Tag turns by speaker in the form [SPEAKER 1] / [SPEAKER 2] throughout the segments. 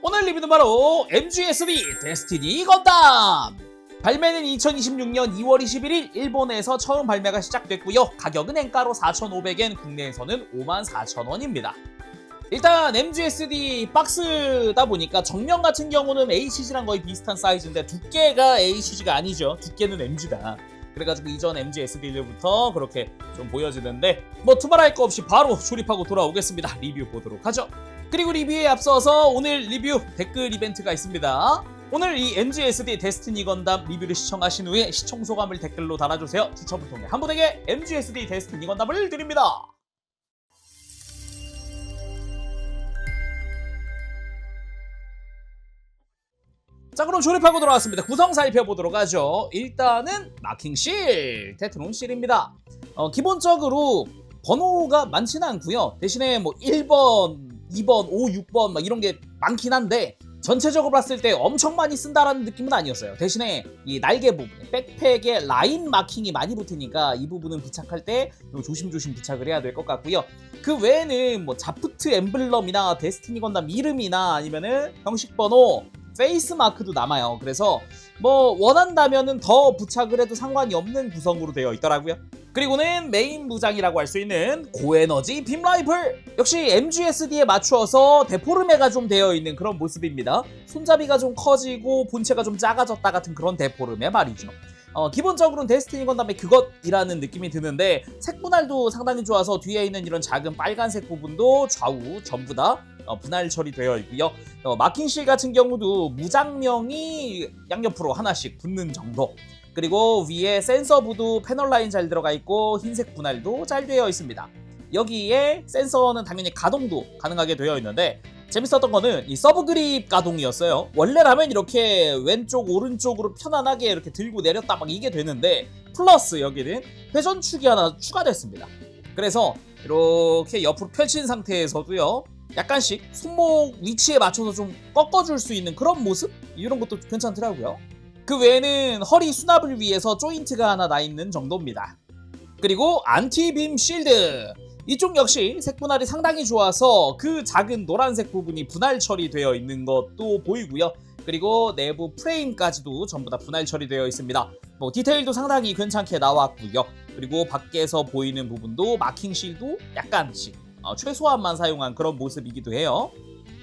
[SPEAKER 1] 오늘 리뷰는 바로 MGSD 데스티니 건담! 발매는 2026년 2월 21일 일본에서 처음 발매가 시작됐고요. 가격은 엔가로 4,500엔, 국내에서는 54,000원입니다. 일단 MGSD 박스다 보니까 정면 같은 경우는 HG랑 거의 비슷한 사이즈인데 두께가 HG가 아니죠. 두께는 MG다. 그래가지고 이전 MGSD들부터 그렇게 좀 보여지는데 뭐 두말할 거 없이 바로 조립하고 돌아오겠습니다. 리뷰 보도록 하죠. 그리고 리뷰에 앞서서 오늘 리뷰 댓글 이벤트가 있습니다. 오늘 이 MGSD 데스티니 건담 리뷰를 시청하신 후에 시청 소감을 댓글로 달아주세요. 추첨을 통해 한 분에게 MGSD 데스티니 건담을 드립니다. 자, 그럼 조립하고 돌아왔습니다. 구성 살펴보도록 하죠. 일단은 마킹실, 테트론 실입니다. 기본적으로 번호가 많지는 않고요. 대신에 뭐 1번, 2번, 5, 6번 막 이런 게 많긴 한데 전체적으로 봤을 때 엄청 많이 쓴다라는 느낌은 아니었어요. 대신에 이 날개 부분, 백팩에 라인 마킹이 많이 붙으니까 이 부분은 부착할 때 조심조심 부착을 해야 될 것 같고요. 그 외에는 뭐 자프트 엠블럼이나 데스티니 건담 이름이나 아니면은 형식 번호, 페이스 마크도 남아요. 그래서 뭐 원한다면은 더 부착을 해도 상관이 없는 구성으로 되어 있더라고요. 그리고는 메인 무장이라고 할 수 있는 고에너지 빔 라이플! 역시 MGSD에 맞추어서 데포르메가 좀 되어 있는 그런 모습입니다. 손잡이가 좀 커지고 본체가 좀 작아졌다 같은 그런 데포르메 말이죠. 기본적으로는 데스티니 건담의 그것이라는 느낌이 드는데 색분할도 상당히 좋아서 뒤에 있는 이런 작은 빨간색 부분도 좌우 전부 다 분할 처리되어 있고요. 마킹실 같은 경우도 무장명이 양옆으로 하나씩 붙는 정도. 그리고 위에 센서부도 패널 라인 잘 들어가 있고 흰색 분할도 잘 되어 있습니다. 여기에 센서는 당연히 가동도 가능하게 되어 있는데 재밌었던 거는 이 서브 그립 가동이었어요. 원래라면 이렇게 왼쪽 오른쪽으로 편안하게 이렇게 들고 내렸다 막 이게 되는데 플러스 여기는 회전축이 하나 추가됐습니다. 그래서 이렇게 옆으로 펼친 상태에서도요 약간씩 손목 위치에 맞춰서 좀 꺾어줄 수 있는 그런 모습? 이런 것도 괜찮더라고요. 그 외에는 허리 수납을 위해서 조인트가 하나 나 있는 정도입니다. 그리고 안티빔 실드! 이쪽 역시 색분할이 상당히 좋아서 그 작은 노란색 부분이 분할 처리되어 있는 것도 보이고요. 그리고 내부 프레임까지도 전부 다 분할 처리되어 있습니다. 뭐 디테일도 상당히 괜찮게 나왔고요. 그리고 밖에서 보이는 부분도 마킹 실도 약간씩 최소한만 사용한 그런 모습이기도 해요.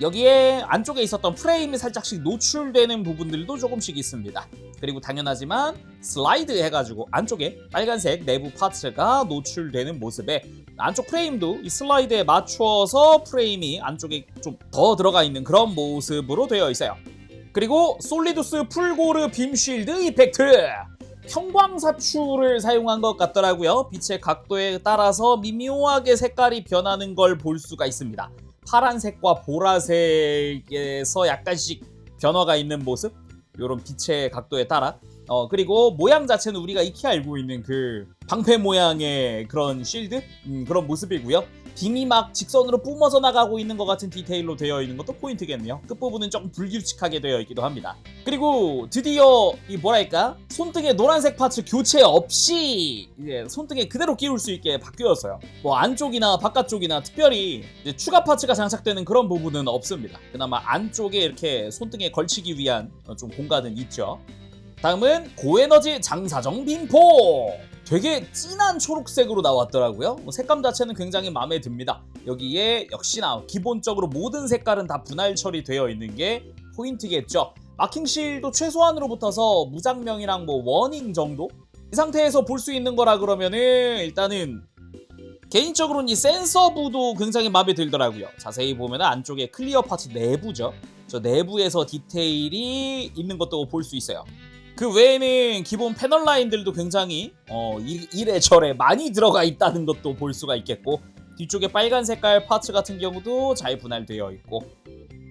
[SPEAKER 1] 여기에 안쪽에 있었던 프레임이 살짝씩 노출되는 부분들도 조금씩 있습니다. 그리고 당연하지만 슬라이드 해가지고 안쪽에 빨간색 내부 파츠가 노출되는 모습에 안쪽 프레임도 이 슬라이드에 맞춰서 프레임이 안쪽에 좀 더 들어가 있는 그런 모습으로 되어 있어요. 그리고 솔리두스 풀고르 빔 쉴드 이펙트! 형광사출을 사용한 것 같더라고요. 빛의 각도에 따라서 미묘하게 색깔이 변하는 걸 볼 수가 있습니다. 파란색과 보라색에서 약간씩 변화가 있는 모습? 이런 빛의 각도에 따라 그리고 모양 자체는 우리가 익히 알고 있는 그 방패 모양의 그런 실드? 그런 모습이고요. 빔이 막 직선으로 뿜어져 나가고 있는 것 같은 디테일로 되어 있는 것도 포인트겠네요. 끝부분은 조금 불규칙하게 되어 있기도 합니다. 그리고 드디어 이 뭐랄까 손등에 노란색 파츠 교체 없이 이제 손등에 그대로 끼울 수 있게 바뀌었어요. 뭐 안쪽이나 바깥쪽이나 특별히 이제 추가 파츠가 장착되는 그런 부분은 없습니다. 그나마 안쪽에 이렇게 손등에 걸치기 위한 좀 공간은 있죠. 다음은 고에너지 장사정 빔포! 되게 진한 초록색으로 나왔더라고요. 색감 자체는 굉장히 마음에 듭니다. 여기에 역시나 기본적으로 모든 색깔은 다 분할 처리되어 있는 게 포인트겠죠. 마킹실도 최소한으로 붙어서 무장명이랑 뭐 워닝 정도? 이 상태에서 볼 수 있는 거라 그러면은 일단은 개인적으로는 이 센서부도 굉장히 마음에 들더라고요. 자세히 보면 안쪽에 클리어 파츠 내부죠. 저 내부에서 디테일이 있는 것도 볼 수 있어요. 그 외에는 기본 패널 라인들도 굉장히 이래저래 많이 들어가 있다는 것도 볼 수가 있겠고 뒤쪽에 빨간 색깔 파츠 같은 경우도 잘 분할되어 있고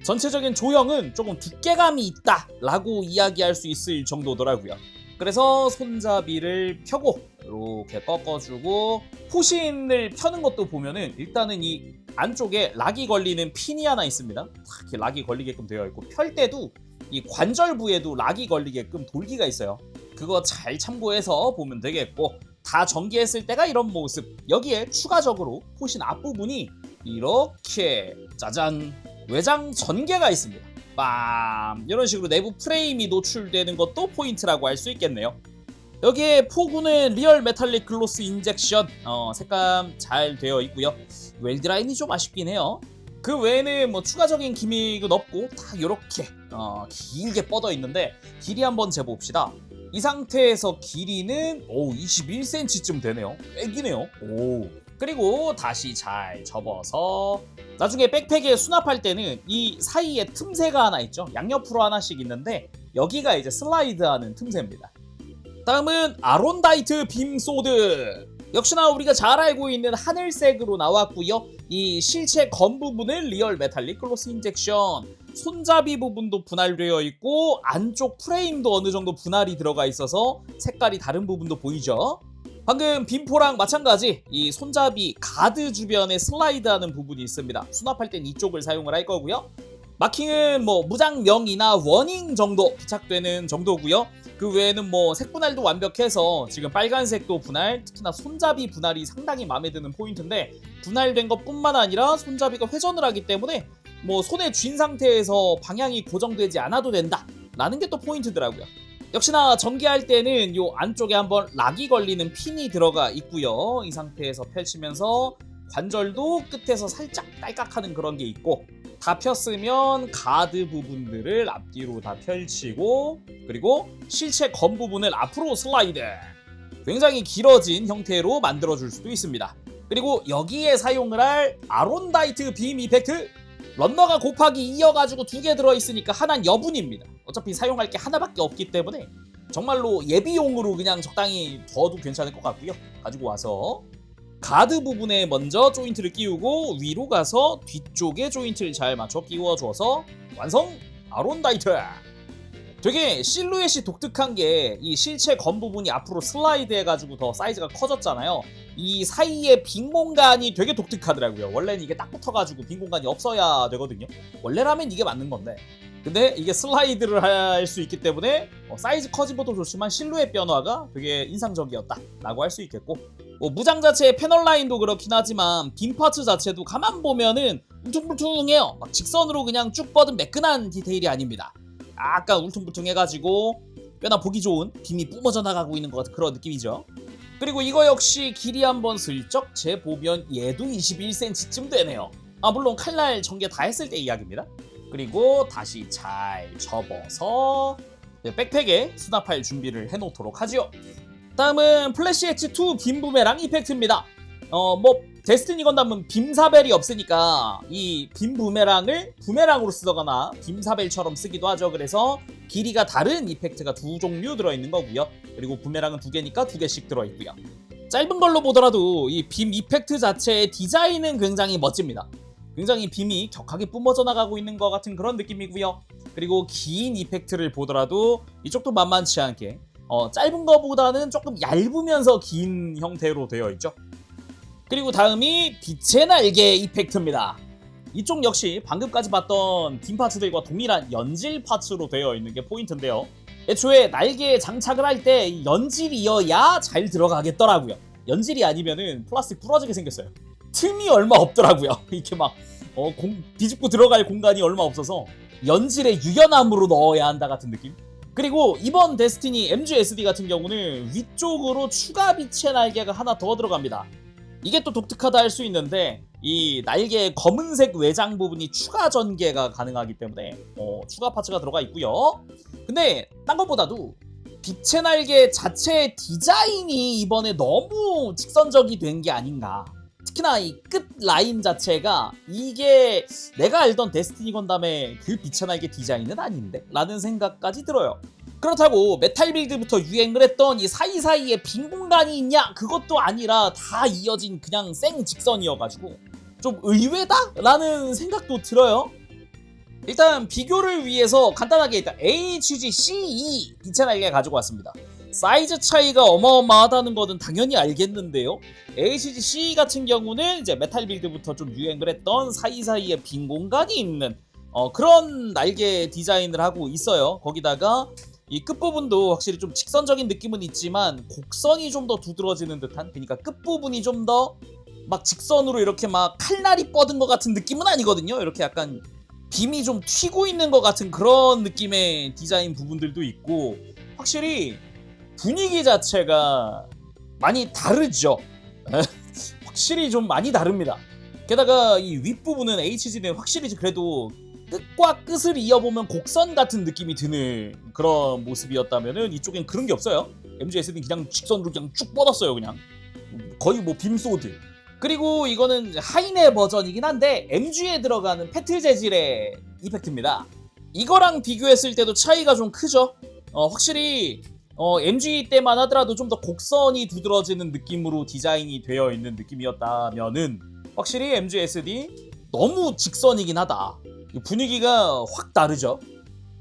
[SPEAKER 1] 전체적인 조형은 조금 두께감이 있다 라고 이야기할 수 있을 정도더라고요. 그래서 손잡이를 펴고 이렇게 꺾어주고 포신을 펴는 것도 보면은 일단은 이 안쪽에 락이 걸리는 핀이 하나 있습니다. 이렇게 락이 걸리게끔 되어 있고 펼 때도 이 관절 부에도 락이 걸리게끔 돌기가 있어요. 그거 잘 참고해서 보면 되겠고 다 전개했을 때가 이런 모습. 여기에 추가적으로 포신 앞부분이 이렇게 짜잔 외장 전개가 있습니다. 빰 이런 식으로 내부 프레임이 노출되는 것도 포인트라고 할 수 있겠네요. 여기에 포구는 리얼 메탈릭 글로스 인젝션 색감 잘 되어 있고요. 웰드 라인이 좀 아쉽긴 해요. 그 외에는 뭐 추가적인 기믹은 없고 딱 이렇게 길게 뻗어 있는데 길이 한번 재봅시다. 이 상태에서 길이는 21cm쯤 되네요. 꽤 기네요. 그리고 다시 잘 접어서 나중에 백팩에 수납할 때는 이 사이에 틈새가 하나 있죠. 양옆으로 하나씩 있는데 여기가 이제 슬라이드하는 틈새입니다. 다음은 아론다이트 빔소드. 역시나 우리가 잘 알고 있는 하늘색으로 나왔고요. 이 실체 검 부분은 리얼 메탈릭 글로스 인젝션, 손잡이 부분도 분할되어 있고 안쪽 프레임도 어느 정도 분할이 들어가 있어서 색깔이 다른 부분도 보이죠. 방금 빔포랑 마찬가지 이 손잡이 가드 주변에 슬라이드하는 부분이 있습니다. 수납할 땐 이쪽을 사용을 할 거고요. 마킹은 뭐 무장명이나 워닝 정도 부착되는 정도고요. 그 외에는 뭐 색 분할도 완벽해서 지금 빨간색도 분할, 특히나 손잡이 분할이 상당히 마음에 드는 포인트인데 분할된 것뿐만 아니라 손잡이가 회전을 하기 때문에 뭐 손에 쥔 상태에서 방향이 고정되지 않아도 된다 라는 게 또 포인트더라고요. 역시나 전개할 때는 요 안쪽에 한번 락이 걸리는 핀이 들어가 있고요. 이 상태에서 펼치면서 관절도 끝에서 살짝 딸깍하는 그런 게 있고, 다 폈으면 가드 부분들을 앞뒤로 다 펼치고, 그리고 실체 검 부분을 앞으로 슬라이드, 굉장히 길어진 형태로 만들어줄 수도 있습니다. 그리고 여기에 사용을 할 아론다이트 빔 이펙트, 런너가 곱하기 2여가지고 2개 들어있으니까 하나는 여분입니다. 어차피 사용할 게 하나밖에 없기 때문에 정말로 예비용으로 그냥 적당히 둬도 괜찮을 것 같고요. 가지고 와서 가드 부분에 먼저 조인트를 끼우고 위로 가서 뒤쪽에 조인트를 잘 맞춰 끼워줘서 완성! 아론다이트! 되게 실루엣이 독특한 게 이 실체 검 부분이 앞으로 슬라이드 해가지고 더 사이즈가 커졌잖아요. 이 사이에 빈 공간이 되게 독특하더라고요. 원래는 이게 딱 붙어가지고 빈 공간이 없어야 되거든요. 원래라면 이게 맞는 건데, 근데 이게 슬라이드를 할 수 있기 때문에 사이즈 커진 것도 좋지만 실루엣 변화가 되게 인상적이었다 라고 할 수 있겠고, 무장 자체의 패널 라인도 그렇긴 하지만 빔 파츠 자체도 가만 보면은 울퉁불퉁해요. 막 직선으로 그냥 쭉 뻗은 매끈한 디테일이 아닙니다. 약간 울퉁불퉁해가지고 꽤나 보기 좋은 빔이 뿜어져 나가고 있는 것 같은 그런 느낌이죠. 그리고 이거 역시 길이 한번 슬쩍 재보면 얘도 21cm쯤 되네요. 물론 칼날 전개 다 했을 때 이야기입니다. 그리고 다시 잘 접어서 백팩에 수납할 준비를 해놓도록 하죠. 다음은 플래시 H2 빔 부메랑 이펙트입니다. 데스티니 건담은 빔사벨이 없으니까 이 빔 부메랑을 부메랑으로 쓰거나 빔사벨처럼 쓰기도 하죠. 그래서 길이가 다른 이펙트가 2종류 들어있는 거고요. 그리고 부메랑은 2개니까 2개씩 들어있고요. 짧은 걸로 보더라도 이 빔 이펙트 자체의 디자인은 굉장히 멋집니다. 굉장히 빔이 격하게 뿜어져 나가고 있는 것 같은 그런 느낌이고요. 그리고 긴 이펙트를 보더라도 이쪽도 만만치 않게 짧은 거보다는 조금 얇으면서 긴 형태로 되어 있죠. 그리고 다음이 빛의 날개 이펙트입니다. 이쪽 역시 방금까지 봤던 빔 파츠들과 동일한 연질 파츠로 되어 있는 게 포인트인데요. 애초에 날개에 장착을 할 때 연질이어야 잘 들어가겠더라고요. 연질이 아니면은 플라스틱 부러지게 생겼어요. 틈이 얼마 없더라고요. 이렇게 막 비집고 들어갈 공간이 얼마 없어서 연질의 유연함으로 넣어야 한다 같은 느낌. 그리고 이번 데스티니 MGSD 같은 경우는 위쪽으로 추가 빛의 날개가 하나 더 들어갑니다. 이게 또 독특하다 할 수 있는데 이 날개의 검은색 외장 부분이 추가 전개가 가능하기 때문에 추가 파츠가 들어가 있고요. 근데 딴 것보다도 빛의 날개 자체의 디자인이 이번에 너무 직선적이 된 게 아닌가. 특히나 이 끝 라인 자체가 이게 내가 알던 데스티니 건담의 그 빛의 날개 디자인은 아닌데? 라는 생각까지 들어요. 그렇다고 메탈 빌드부터 유행을 했던 이 사이사이에 빈 공간이 있냐? 그것도 아니라 다 이어진 그냥 생 직선이어가지고 좀 의외다? 라는 생각도 들어요. 일단 비교를 위해서 간단하게 일단 HGCE 빛의 날개 가지고 왔습니다. 사이즈 차이가 어마어마하다는 거는 당연히 알겠는데요. HGCE 같은 경우는 이제 메탈 빌드부터 좀 유행을 했던 사이사이에 빈 공간이 있는 그런 날개 디자인을 하고 있어요. 거기다가 이 끝부분도 확실히 좀 직선적인 느낌은 있지만 곡선이 좀 더 두드러지는 듯한, 그러니까 끝부분이 좀 더 막 직선으로 이렇게 막 칼날이 뻗은 것 같은 느낌은 아니거든요. 이렇게 약간 빔이 좀 튀고 있는 것 같은 그런 느낌의 디자인 부분들도 있고 확실히 분위기 자체가 많이 다르죠. 확실히 좀 많이 다릅니다. 게다가 이 윗부분은 HG는 확실히 그래도 끝과 끝을 이어보면 곡선 같은 느낌이 드는 그런 모습이었다면은 이쪽엔 그런 게 없어요. MGS는 그냥 직선으로 그냥 쭉 뻗었어요. 그냥 거의 뭐 빔소드. 그리고 이거는 하이네 버전이긴 한데 MG에 들어가는 페트 재질의 이펙트입니다. 이거랑 비교했을 때도 차이가 좀 크죠. 확실히 MG 때만 하더라도 좀 더 곡선이 두드러지는 느낌으로 디자인이 되어 있는 느낌이었다면은 확실히 MGSD 너무 직선이긴 하다. 분위기가 확 다르죠.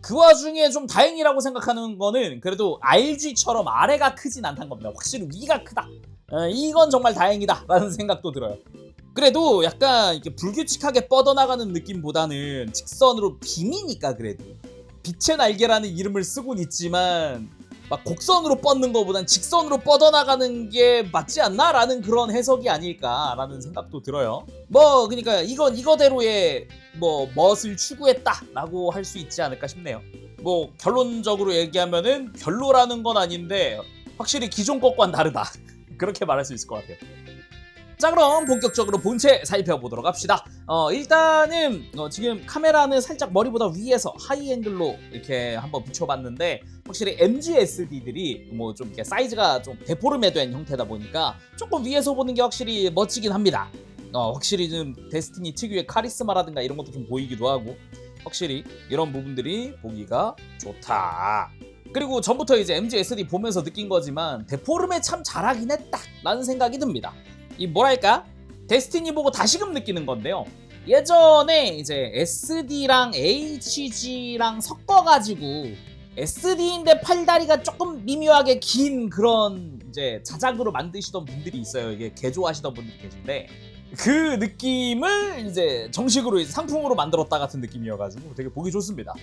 [SPEAKER 1] 그 와중에 좀 다행이라고 생각하는 거는 그래도 RG처럼 아래가 크진 않다는 겁니다. 확실히 위가 크다. 이건 정말 다행이다 라는 생각도 들어요. 그래도 약간 이렇게 불규칙하게 뻗어나가는 느낌보다는 직선으로 빔이니까 그래도 빛의 날개라는 이름을 쓰곤 있지만 막 곡선으로 뻗는 것보단 직선으로 뻗어나가는 게 맞지 않나? 라는 그런 해석이 아닐까라는 생각도 들어요. 뭐 그러니까 이건 이거대로의 뭐 멋을 추구했다 라고 할 수 있지 않을까 싶네요. 뭐 결론적으로 얘기하면은 별로라는 건 아닌데 확실히 기존 것과는 다르다 그렇게 말할 수 있을 것 같아요. 자, 그럼 본격적으로 본체 살펴보도록 합시다. 일단은 지금 카메라는 살짝 머리보다 위에서 하이 앵글로 이렇게 한번 비춰봤는데 확실히 MGSD들이 뭐 좀 이렇게 사이즈가 좀 데포르메 된 형태다 보니까 조금 위에서 보는 게 확실히 멋지긴 합니다. 확실히 좀 데스티니 특유의 카리스마라든가 이런 것도 좀 보이기도 하고 확실히 이런 부분들이 보기가 좋다. 그리고 전부터 이제 MGSD 보면서 느낀 거지만 데포르메 참 잘하긴 했다 라는 생각이 듭니다. 이 뭐랄까 데스티니 보고 다시금 느끼는 건데요. 예전에 이제 SD랑 HG랑 섞어가지고 SD인데 팔다리가 조금 미묘하게 긴 그런 이제 자작으로 만드시던 분들이 있어요. 이게 개조하시던 분들이 계신데 그 느낌을 이제 정식으로 이제 상품으로 만들었다 같은 느낌이어가지고 되게 보기 좋습니다.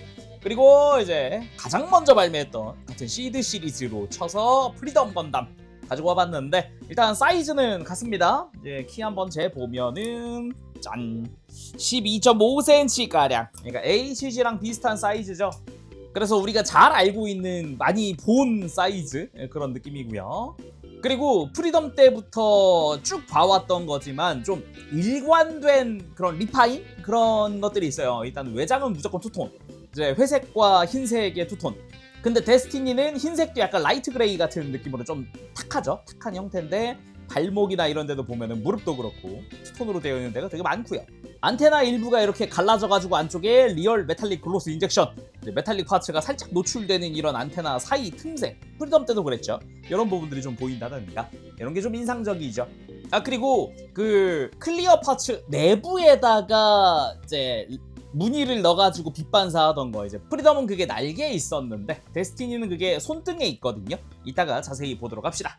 [SPEAKER 1] 그리고 이제 가장 먼저 발매했던 같은 시드 시리즈로 쳐서 프리덤 건담 가지고 와봤는데 일단 사이즈는 같습니다. 이제 키 한번 재보면은 짠 12.5cm 가량. 그러니까 HG랑 비슷한 사이즈죠. 그래서 우리가 잘 알고 있는 많이 본 사이즈 그런 느낌이고요. 그리고 프리덤 때부터 쭉 봐왔던 거지만 좀 일관된 그런 리파인 그런 것들이 있어요. 일단 외장은 무조건 투톤. 이제 회색과 흰색의 투톤. 근데 데스티니는 흰색도 약간 라이트 그레이 같은 느낌으로 좀 탁하죠. 탁한 형태인데 발목이나 이런 데도 보면은 무릎도 그렇고 투톤으로 되어 있는 데가 되게 많고요. 안테나 일부가 이렇게 갈라져가지고 안쪽에 리얼 메탈릭 글로스 인젝션 메탈릭 파츠가 살짝 노출되는 이런 안테나 사이 틈새 프리덤 때도 그랬죠. 이런 부분들이 좀 보인다든가 이런 게 좀 인상적이죠. 그리고 그 클리어 파츠 내부에다가 이제 무늬를 넣어가지고 빛반사하던 거 이제 프리덤은 그게 날개에 있었는데 데스티니는 그게 손등에 있거든요. 이따가 자세히 보도록 합시다.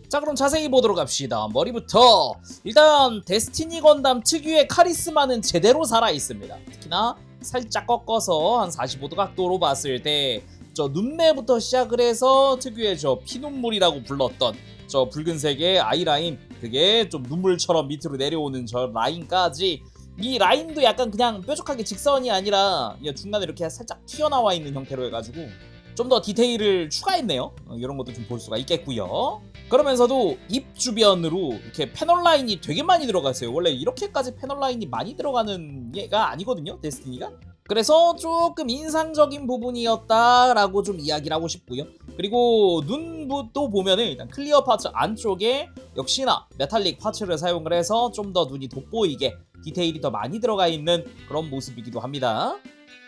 [SPEAKER 1] 자, 그럼 자세히 보도록 합시다. 머리부터 일단 데스티니 건담 특유의 카리스마는 제대로 살아있습니다. 특히나 살짝 꺾어서 한 45도 각도로 봤을 때 저 눈매부터 시작을 해서 특유의 저 피눈물이라고 불렀던 저 붉은색의 아이라인 그게 좀 눈물처럼 밑으로 내려오는 저 라인까지 이 라인도 약간 그냥 뾰족하게 직선이 아니라 중간에 이렇게 살짝 튀어나와 있는 형태로 해가지고 좀 더 디테일을 추가했네요. 이런 것도 좀 볼 수가 있겠고요. 그러면서도 입 주변으로 이렇게 패널 라인이 되게 많이 들어가 있어요. 원래 이렇게까지 패널 라인이 많이 들어가는 얘가 아니거든요, 데스티니가. 그래서 조금 인상적인 부분이었다라고 좀 이야기를 하고 싶고요. 그리고 눈부도 보면은 일단 클리어 파츠 안쪽에 역시나 메탈릭 파츠를 사용을 해서 좀 더 눈이 돋보이게 디테일이 더 많이 들어가 있는 그런 모습이기도 합니다.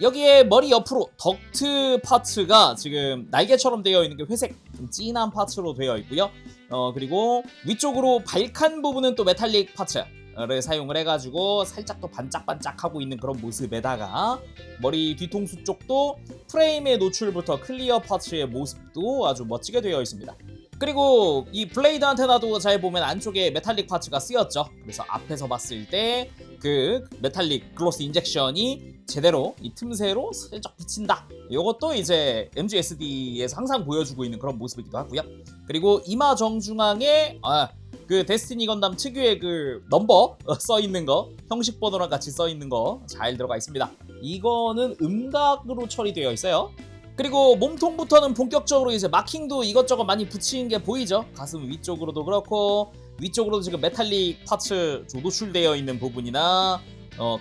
[SPEAKER 1] 여기에 머리 옆으로 덕트 파츠가 지금 날개처럼 되어 있는 게 회색 좀 진한 파츠로 되어 있고요. 그리고 위쪽으로 발칸 부분은 또 메탈릭 파츠를 사용을 해가지고 살짝 또 반짝반짝하고 있는 그런 모습에다가 머리 뒤통수 쪽도 프레임의 노출부터 클리어 파츠의 모습도 아주 멋지게 되어 있습니다. 그리고 이 블레이드 안테나도 잘 보면 안쪽에 메탈릭 파츠가 쓰였죠. 그래서 앞에서 봤을 때 그 메탈릭 글로스 인젝션이 제대로 이 틈새로 살짝 비친다. 이것도 이제 MGSD에서 항상 보여주고 있는 그런 모습이기도 하고요. 그리고 이마 정중앙에 그 데스티니 건담 특유의 그 넘버 써 있는 거, 형식 번호랑 같이 써 있는 거 잘 들어가 있습니다. 이거는 음각으로 처리되어 있어요. 그리고 몸통부터는 본격적으로 이제 마킹도 이것저것 많이 붙인 게 보이죠? 가슴 위쪽으로도 그렇고 위쪽으로도 지금 메탈릭 파츠 노출되어 있는 부분이나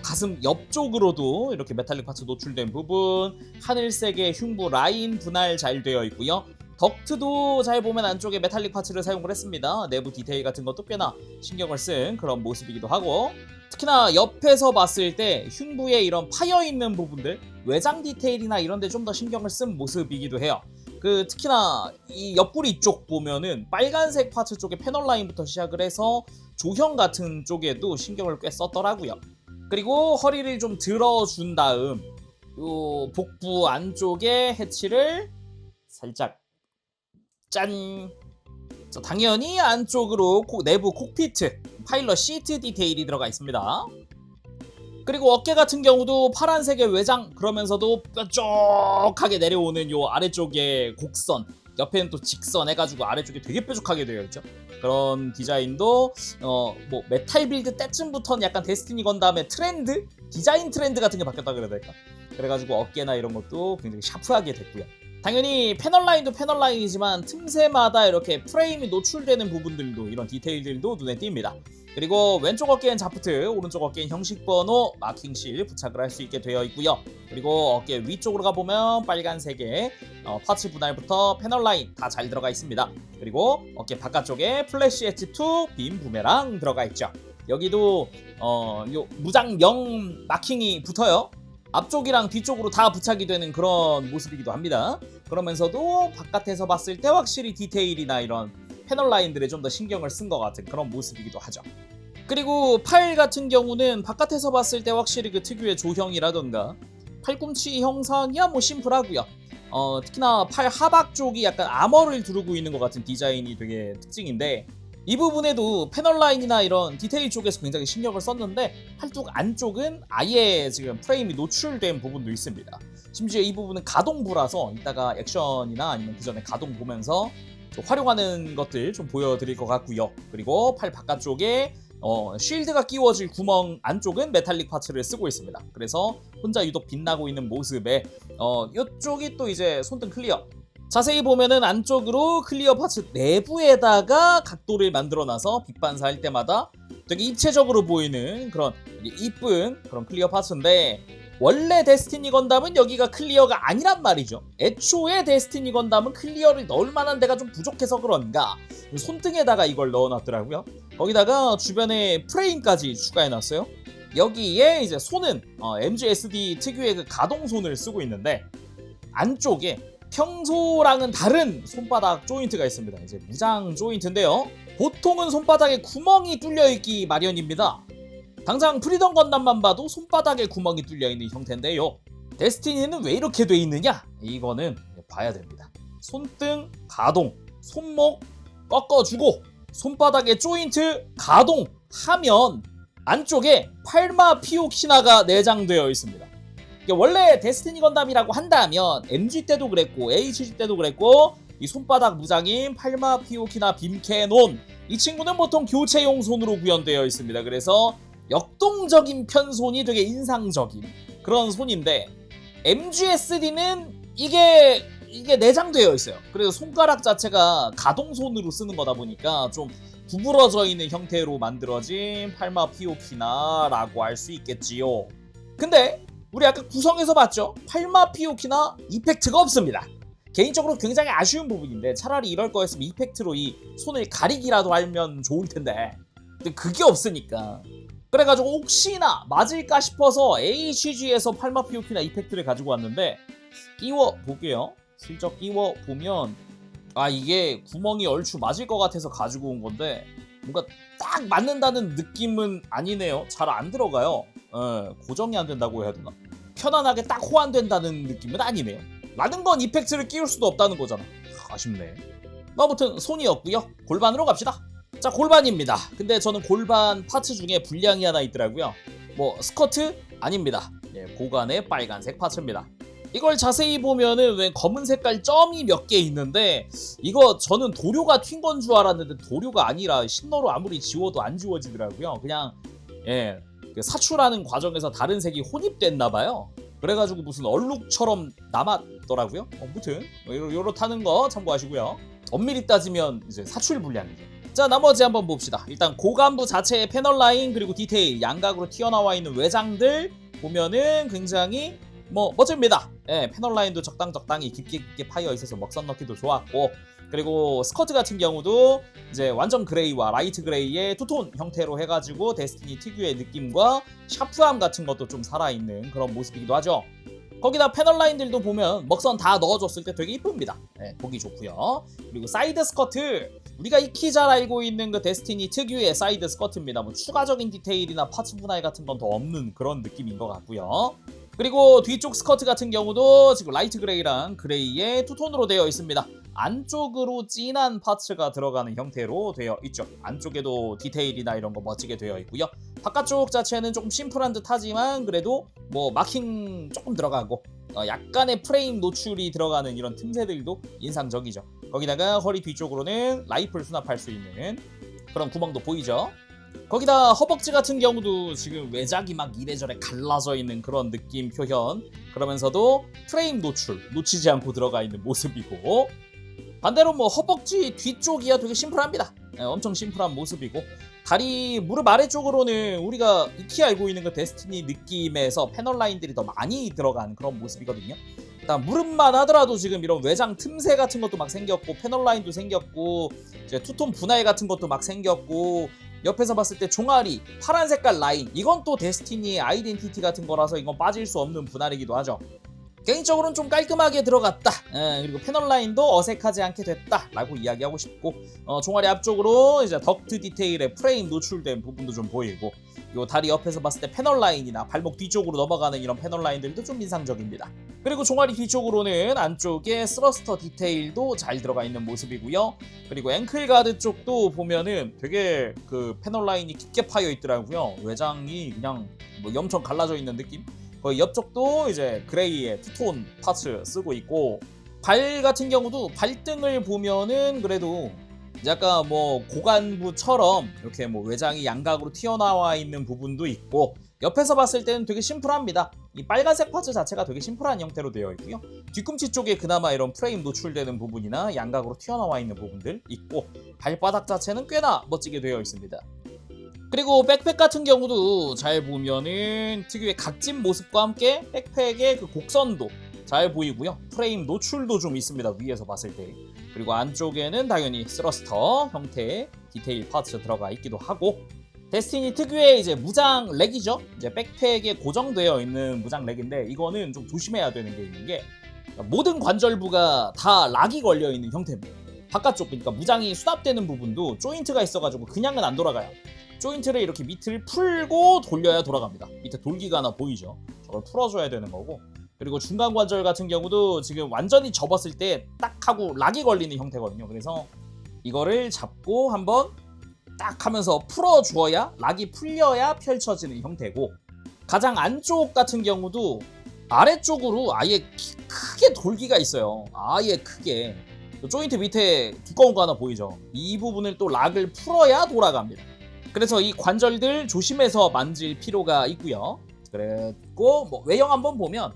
[SPEAKER 1] 가슴 옆쪽으로도 이렇게 메탈릭 파츠 노출된 부분, 하늘색의 흉부 라인 분할 잘 되어 있고요. 덕트도 잘 보면 안쪽에 메탈릭 파츠를 사용을 했습니다. 내부 디테일 같은 것도 꽤나 신경을 쓴 그런 모습이기도 하고, 특히나 옆에서 봤을 때 흉부에 이런 파여있는 부분들, 외장 디테일이나 이런 데 좀 더 신경을 쓴 모습이기도 해요. 특히나 이 옆구리 쪽 보면은 빨간색 파츠 쪽에 패널 라인부터 시작을 해서 조형 같은 쪽에도 신경을 꽤 썼더라고요. 그리고 허리를 좀 들어준 다음 요 복부 안쪽에 해치를 살짝 짠! 당연히 안쪽으로 내부 콕피트, 파일럿 시트 디테일이 들어가 있습니다. 그리고 어깨 같은 경우도 파란색의 외장, 그러면서도 뾰족하게 내려오는 요 아래쪽에 곡선, 옆에는 또 직선 해가지고 아래쪽에 되게 뾰족하게 되어 있죠. 그런 디자인도 뭐 메탈 빌드 때쯤부터는 약간 데스티니 건담의 트렌드? 디자인 트렌드 같은 게 바뀌었다 그래야 될까? 그래가지고 어깨나 이런 것도 굉장히 샤프하게 됐고요. 당연히 패널 라인도 패널 라인이지만 틈새마다 이렇게 프레임이 노출되는 부분들도, 이런 디테일들도 눈에 띕니다. 그리고 왼쪽 어깨엔 자프트, 오른쪽 어깨엔 형식 번호, 마킹실 부착을 할 수 있게 되어 있고요. 그리고 어깨 위쪽으로 가보면 빨간색의 파츠 분할부터 패널 라인 다 잘 들어가 있습니다. 그리고 어깨 바깥쪽에 플래시 엣지2 빔 부메랑 들어가 있죠. 여기도 요 무장명 마킹이 붙어요. 앞쪽이랑 뒤쪽으로 다 부착이 되는 그런 모습이기도 합니다. 그러면서도 바깥에서 봤을 때 확실히 디테일이나 이런 패널 라인들에 좀 더 신경을 쓴 것 같은 그런 모습이기도 하죠. 그리고 팔 같은 경우는 바깥에서 봤을 때 확실히 그 특유의 조형이라던가 팔꿈치 형상이야 뭐 심플하고요. 특히나 팔 하박 쪽이 약간 아머를 두르고 있는 것 같은 디자인이 되게 특징인데, 이 부분에도 패널 라인이나 이런 디테일 쪽에서 굉장히 신경을 썼는데 팔뚝 안쪽은 아예 지금 프레임이 노출된 부분도 있습니다. 심지어 이 부분은 가동부라서 이따가 액션이나 아니면 그 전에 가동 보면서 좀 활용하는 것들 좀 보여드릴 것 같고요. 그리고 팔 바깥쪽에 쉴드가 끼워질 구멍 안쪽은 메탈릭 파츠를 쓰고 있습니다. 그래서 혼자 유독 빛나고 있는 모습에 이쪽이 또 이제 손등 클리어, 자세히 보면은 안쪽으로 클리어 파츠 내부에다가 각도를 만들어놔서 빛 반사할 때마다 되게 입체적으로 보이는 그런 이쁜 그런 클리어 파츠인데, 원래 데스티니 건담은 여기가 클리어가 아니란 말이죠. 애초에 데스티니 건담은 클리어를 넣을 만한 데가 좀 부족해서 그런가 손등에다가 이걸 넣어놨더라고요. 거기다가 주변에 프레임까지 추가해놨어요. 여기에 이제 손은 MGSD 특유의 그 가동손을 쓰고 있는데, 안쪽에 평소랑은 다른 손바닥 조인트가 있습니다. 이제 무장 조인트인데요. 보통은 손바닥에 구멍이 뚫려 있기 마련입니다. 당장 프리덤 건담만 봐도 손바닥에 구멍이 뚫려 있는 형태인데요. 데스티니는 왜 이렇게 돼 있느냐? 이거는 봐야 됩니다. 손등 가동, 손목 꺾어주고 손바닥에 조인트 가동하면 안쪽에 팔마 피오키나가 내장되어 있습니다. 원래 데스티니 건담이라고 한다면 MG 때도 그랬고 HG 때도 그랬고 이 손바닥 무장인 팔마 피오키나 빔캐논, 이 친구는 보통 교체용 손으로 구현되어 있습니다. 그래서 역동적인 편손이 되게 인상적인 그런 손인데, MGSD는 이게 내장되어 있어요. 그래서 손가락 자체가 가동손으로 쓰는 거다 보니까 좀 구부러져 있는 형태로 만들어진 팔마 피오키나라고 할 수 있겠지요. 근데 우리 아까 구성에서 봤죠? 팔마 피오키나 이펙트가 없습니다. 개인적으로 굉장히 아쉬운 부분인데, 차라리 이럴 거였으면 이펙트로 이 손을 가리기라도 하면 좋을 텐데, 근데 그게 없으니까, 그래가지고 혹시나 맞을까 싶어서 HG에서 팔마 피오키나 이펙트를 가지고 왔는데, 끼워 볼게요. 슬쩍 끼워 보면 이게 구멍이 얼추 맞을 것 같아서 가지고 온 건데 뭔가 딱 맞는다는 느낌은 아니네요. 잘 안 들어가요. 고정이 안 된다고 해야 되나? 편안하게 딱 호환된다는 느낌은 아니네요. 많은 건 이펙트를 끼울 수도 없다는 거잖아. 아쉽네. 아무튼 손이었고요. 골반으로 갑시다. 자, 골반입니다. 근데 저는 골반 파츠 중에 불량이 하나 있더라고요. 뭐 스커트? 아닙니다. 고관의 빨간색 파츠입니다. 이걸 자세히 보면은 왜 검은 색깔 점이 몇 개 있는데 이거 저는 도료가 튄 건 줄 알았는데 도료가 아니라 신너로 아무리 지워도 안 지워지더라고요. 그냥 그 사출하는 과정에서 다른 색이 혼입됐나 봐요. 그래가지고 무슨 얼룩처럼 남았더라고요. 무튼 요렇다는 거 참고하시고요. 엄밀히 따지면 이제 사출 분량이죠. 자, 나머지 한번 봅시다. 일단 고간부 자체의 패널 라인 그리고 디테일, 양각으로 튀어나와 있는 외장들 보면은 굉장히 멋집니다. 패널 라인도 적당히 깊게 파여 있어서 먹선 넣기도 좋았고, 그리고 스커트 같은 경우도 이제 완전 그레이와 라이트 그레이의 투톤 형태로 해가지고 데스티니 특유의 느낌과 샤프함 같은 것도 좀 살아있는 그런 모습이기도 하죠. 거기다 패널 라인들도 보면 먹선 다 넣어줬을 때 되게 이쁩니다. 보기 좋고요. 그리고 사이드 스커트, 우리가 익히 잘 알고 있는 그 데스티니 특유의 사이드 스커트입니다. 추가적인 디테일이나 파츠 분할 같은 건 더 없는 그런 느낌인 것 같고요. 그리고 뒤쪽 스커트 같은 경우도 지금 라이트 그레이랑 그레이의 투톤으로 되어 있습니다. 안쪽으로 진한 파츠가 들어가는 형태로 되어 있죠. 안쪽에도 디테일이나 이런 거 멋지게 되어 있고요. 바깥쪽 자체는 조금 심플한 듯 하지만 그래도 마킹 조금 들어가고 약간의 프레임 노출이 들어가는 이런 틈새들도 인상적이죠. 거기다가 허리 뒤쪽으로는 라이플 수납할 수 있는 그런 구멍도 보이죠. 거기다 허벅지 같은 경우도 지금 외작이 막 이래저래 갈라져 있는 그런 느낌 표현, 그러면서도 프레임 노출 놓치지 않고 들어가 있는 모습이고, 반대로 허벅지 뒤쪽이야 되게 심플합니다. 엄청 심플한 모습이고, 다리 무릎 아래쪽으로는 우리가 익히 알고 있는 그 데스티니 느낌에서 패널 라인들이 더 많이 들어간 그런 모습이거든요. 일단 무릎만 하더라도 지금 이런 외장 틈새 같은 것도 막 생겼고, 패널 라인도 생겼고, 이제 투톤 분할 같은 것도 막 생겼고, 옆에서 봤을 때 종아리, 파란 색깔 라인, 이건 또 데스티니의 아이덴티티 같은 거라서 이건 빠질 수 없는 분할이기도 하죠. 개인적으로는 좀 깔끔하게 들어갔다. 그리고 패널 라인도 어색하지 않게 됐다라고 이야기하고 싶고, 종아리 앞쪽으로 이제 덕트 디테일의 프레임 노출된 부분도 좀 보이고, 요 다리 옆에서 봤을 때 패널 라인이나 발목 뒤쪽으로 넘어가는 이런 패널 라인들도 좀 인상적입니다. 그리고 종아리 뒤쪽으로는 안쪽에 스러스터 디테일도 잘 들어가 있는 모습이고요. 그리고 앵클 가드 쪽도 보면은 되게 그 패널 라인이 깊게 파여 있더라고요. 외장이 그냥 엄청 갈라져 있는 느낌? 거의 옆쪽도 이제 그레이의 투톤 파츠 쓰고 있고, 발 같은 경우도 발등을 보면은 그래도 약간 고관부처럼 이렇게 외장이 양각으로 튀어나와 있는 부분도 있고, 옆에서 봤을 때는 되게 심플합니다. 이 빨간색 파츠 자체가 되게 심플한 형태로 되어 있고요. 뒤꿈치 쪽에 그나마 이런 프레임 노출되는 부분이나 양각으로 튀어나와 있는 부분들 있고, 발바닥 자체는 꽤나 멋지게 되어 있습니다. 그리고 백팩 같은 경우도 잘 보면은 특유의 각진 모습과 함께 백팩의 그 곡선도 잘 보이고요. 프레임 노출도 좀 있습니다, 위에서 봤을 때. 그리고 안쪽에는 당연히 스러스터 형태의 디테일 파츠 들어가 있기도 하고, 데스티니 특유의 이제 무장 렉이죠. 이제 백팩에 고정되어 있는 무장 렉인데, 이거는 좀 조심해야 되는 게 있는 게, 모든 관절부가 다 락이 걸려 있는 형태입니다. 바깥쪽, 그러니까 무장이 수납되는 부분도 조인트가 있어가지고 그냥은 안 돌아가요. 조인트를 이렇게 밑을 풀고 돌려야 돌아갑니다. 밑에 돌기가 하나 보이죠? 저걸 풀어줘야 되는 거고, 그리고 중간 관절 같은 경우도 지금 완전히 접었을 때 딱 하고 락이 걸리는 형태거든요. 그래서 이거를 잡고 한번 딱 하면서 풀어주어야, 락이 풀려야 펼쳐지는 형태고, 가장 안쪽 같은 경우도 아래쪽으로 아예 크게 돌기가 있어요. 아예 크게. 조인트 밑에 두꺼운 거 하나 보이죠? 이 부분을 또 락을 풀어야 돌아갑니다. 그래서 이 관절들 조심해서 만질 필요가 있고요. 그리고 외형 한번 보면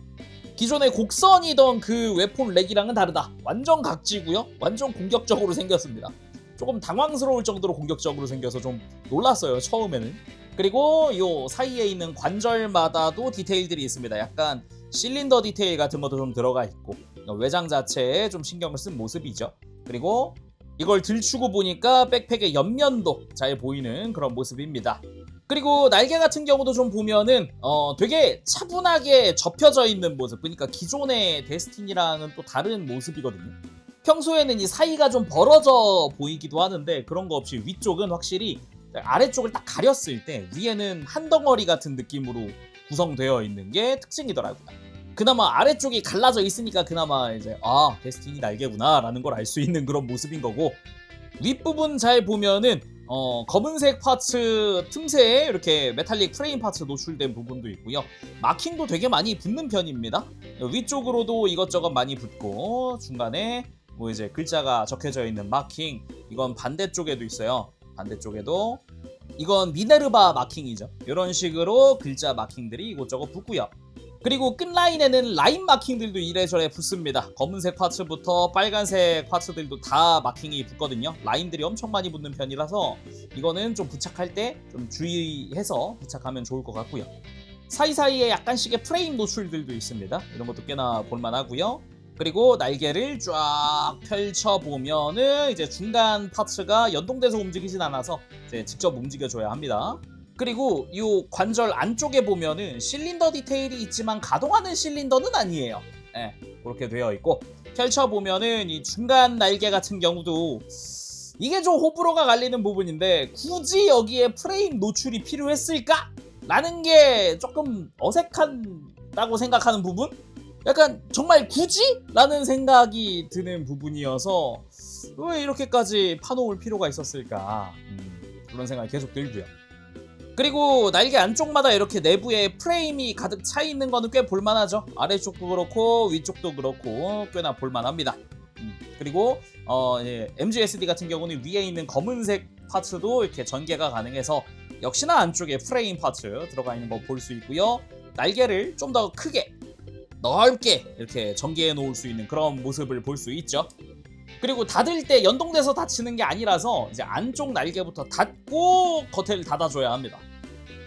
[SPEAKER 1] 기존의 곡선이던 그 웨폰 렉이랑은 다르다. 완전 각지고요. 완전 공격적으로 생겼습니다. 조금 당황스러울 정도로 공격적으로 생겨서 좀 놀랐어요, 처음에는. 그리고 이 사이에 있는 관절마다도 디테일들이 있습니다. 약간 실린더 디테일 같은 것도 좀 들어가 있고, 외장 자체에 좀 신경을 쓴 모습이죠. 그리고 이걸 들추고 보니까 백팩의 옆면도 잘 보이는 그런 모습입니다. 그리고 날개 같은 경우도 좀 보면은 되게 차분하게 접혀져 있는 모습, 그러니까 기존의 데스티니랑은 또 다른 모습이거든요. 평소에는 이 사이가 좀 벌어져 보이기도 하는데, 그런 거 없이 위쪽은 확실히 아래쪽을 딱 가렸을 때 위에는 한 덩어리 같은 느낌으로 구성되어 있는 게 특징이더라고요. 그나마 아래쪽이 갈라져 있으니까 그나마 이제 데스티니 날개구나 라는 걸 알 수 있는 그런 모습인 거고, 윗부분 잘 보면은 검은색 파츠 틈새에 이렇게 메탈릭 프레임 파츠 노출된 부분도 있고요. 마킹도 되게 많이 붙는 편입니다. 위쪽으로도 이것저것 많이 붙고 중간에 뭐 이제 글자가 적혀져 있는 마킹, 이건 반대쪽에도 있어요. 반대쪽에도 이건 미네르바 마킹이죠. 이런 식으로 글자 마킹들이 이곳저곳 붙고요. 그리고 끝라인에는 라인 마킹들도 이래저래 붙습니다. 검은색 파츠부터 빨간색 파츠들도 다 마킹이 붙거든요. 라인들이 엄청 많이 붙는 편이라서 이거는 좀 부착할 때 좀 주의해서 부착하면 좋을 것 같고요. 사이사이에 약간씩의 프레임 노출들도 있습니다. 이런 것도 꽤나 볼만하고요. 그리고 날개를 쫙 펼쳐보면은 이제 중간 파츠가 연동돼서 움직이진 않아서 이제 직접 움직여줘야 합니다. 그리고 이 관절 안쪽에 보면은 실린더 디테일이 있지만 가동하는 실린더는 아니에요. 네, 그렇게 되어 있고 펼쳐보면은 이 중간 날개 같은 경우도 이게 좀 호불호가 갈리는 부분인데 굳이 여기에 프레임 노출이 필요했을까? 라는 게 조금 어색하다고 생각하는 부분? 약간 정말 굳이? 라는 생각이 드는 부분이어서 왜 이렇게까지 파놓을 필요가 있었을까? 그런 생각이 계속 들고요. 그리고 날개 안쪽마다 이렇게 내부에 프레임이 가득 차 있는 거는 꽤 볼만하죠. 아래쪽도 그렇고 위쪽도 그렇고 꽤나 볼만합니다. 그리고 MGSD 같은 경우는 위에 있는 검은색 파츠도 이렇게 전개가 가능해서 역시나 안쪽에 프레임 파츠 들어가 있는 거 볼 수 있고요. 날개를 좀 더 크게 넓게 이렇게 전개해 놓을 수 있는 그런 모습을 볼 수 있죠. 그리고 닫을 때 연동돼서 닫히는 게 아니라서 이제 안쪽 날개부터 닫고 겉을 닫아줘야 합니다.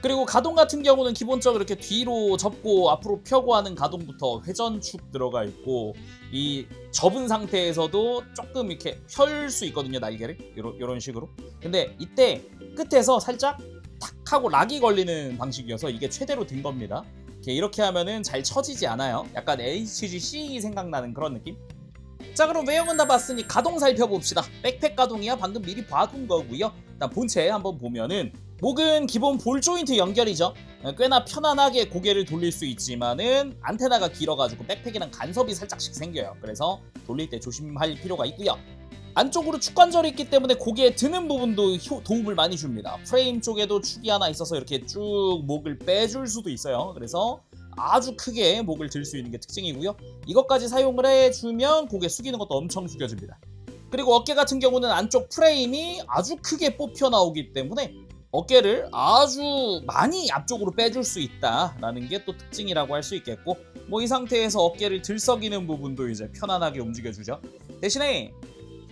[SPEAKER 1] 그리고 가동 같은 경우는 기본적으로 이렇게 뒤로 접고 앞으로 펴고 하는 가동부터 회전축 들어가 있고 이 접은 상태에서도 조금 이렇게 펼 수 있거든요, 날개를 이런 식으로. 근데 이때 끝에서 살짝 탁 하고 락이 걸리는 방식이어서 이게 최대로 든 겁니다. 이렇게 하면은 잘 쳐지지 않아요. 약간 HGC 생각나는 그런 느낌? 자, 그럼 외형은 다 봤으니 가동 살펴봅시다. 백팩 가동이야 방금 미리 봐둔 거고요. 일단 본체 한번 보면은 목은 기본 볼 조인트 연결이죠. 꽤나 편안하게 고개를 돌릴 수 있지만은 안테나가 길어가지고 백팩이랑 간섭이 살짝씩 생겨요. 그래서 돌릴 때 조심할 필요가 있고요. 안쪽으로 축관절이 있기 때문에 고개에 드는 부분도 도움을 많이 줍니다. 프레임 쪽에도 축이 하나 있어서 이렇게 쭉 목을 빼줄 수도 있어요. 그래서 아주 크게 목을 들 수 있는 게 특징이고요. 이것까지 사용을 해주면 고개 숙이는 것도 엄청 숙여집니다. 그리고 어깨 같은 경우는 안쪽 프레임이 아주 크게 뽑혀 나오기 때문에 어깨를 아주 많이 앞쪽으로 빼줄 수 있다라는 게 또 특징이라고 할 수 있겠고, 뭐 이 상태에서 어깨를 들썩이는 부분도 이제 편안하게 움직여주죠. 대신에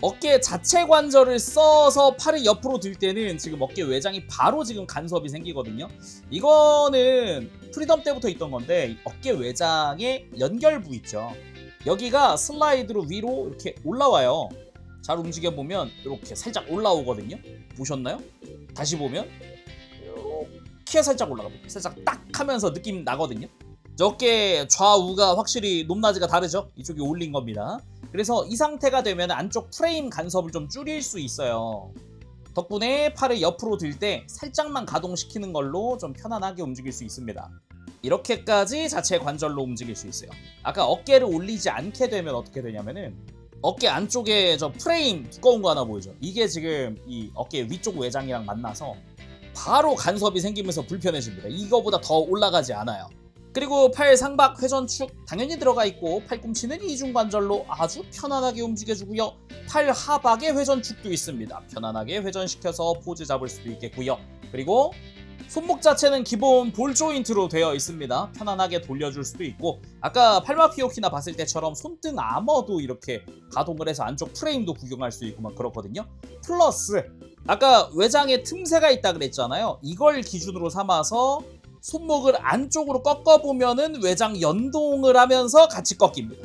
[SPEAKER 1] 어깨 자체 관절을 써서 팔을 옆으로 들 때는 지금 어깨 외장이 바로 지금 간섭이 생기거든요. 이거는 프리덤 때부터 있던 건데 어깨 외장의 연결부 있죠. 여기가 슬라이드로 위로 이렇게 올라와요. 잘 움직여보면 이렇게 살짝 올라오거든요. 보셨나요? 다시 보면 이렇게 살짝 올라갑니다. 살짝 딱 하면서 느낌 나거든요. 어깨 좌우가 확실히 높낮이가 다르죠. 이쪽이 올린 겁니다. 그래서 이 상태가 되면 안쪽 프레임 간섭을 좀 줄일 수 있어요. 덕분에 팔을 옆으로 들 때 살짝만 가동시키는 걸로 좀 편안하게 움직일 수 있습니다. 이렇게까지 자체 관절로 움직일 수 있어요. 아까 어깨를 올리지 않게 되면 어떻게 되냐면은 어깨 안쪽에 저 프레임 두꺼운 거 하나 보이죠? 이게 지금 이 어깨 위쪽 외장이랑 만나서 바로 간섭이 생기면서 불편해집니다. 이거보다 더 올라가지 않아요. 그리고 팔 상박 회전축 당연히 들어가 있고 팔꿈치는 이중관절로 아주 편안하게 움직여주고요. 팔 하박에 회전축도 있습니다. 편안하게 회전시켜서 포즈 잡을 수도 있겠고요. 그리고 손목 자체는 기본 볼 조인트로 되어 있습니다. 편안하게 돌려줄 수도 있고, 아까 팔마피오키나 봤을 때처럼 손등 아머도 이렇게 가동을 해서 안쪽 프레임도 구경할 수 있고 막 그렇거든요. 플러스 아까 외장에 틈새가 있다 그랬잖아요. 이걸 기준으로 삼아서 손목을 안쪽으로 꺾어보면은 외장 연동을 하면서 같이 꺾입니다.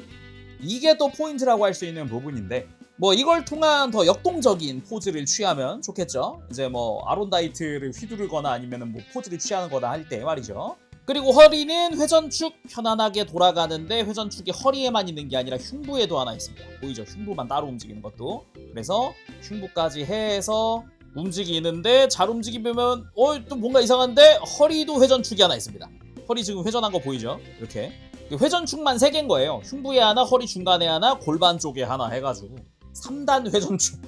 [SPEAKER 1] 이게 또 포인트라고 할 수 있는 부분인데, 뭐 이걸 통한 더 역동적인 포즈를 취하면 좋겠죠. 이제 뭐 아론다이트를 휘두르거나 아니면은 뭐 포즈를 취하는 거다 할 때 말이죠. 그리고 허리는 회전축 편안하게 돌아가는데 회전축이 허리에만 있는 게 아니라 흉부에도 하나 있습니다. 보이죠? 흉부만 따로 움직이는 것도. 그래서 흉부까지 해서 움직이는데 잘 움직이면 또 뭔가 이상한데 허리도 회전축이 하나 있습니다. 허리 지금 회전한 거 보이죠? 이렇게 회전축만 3개인 거예요. 흉부에 하나, 허리 중간에 하나, 골반 쪽에 하나 해가지고 3단 회전축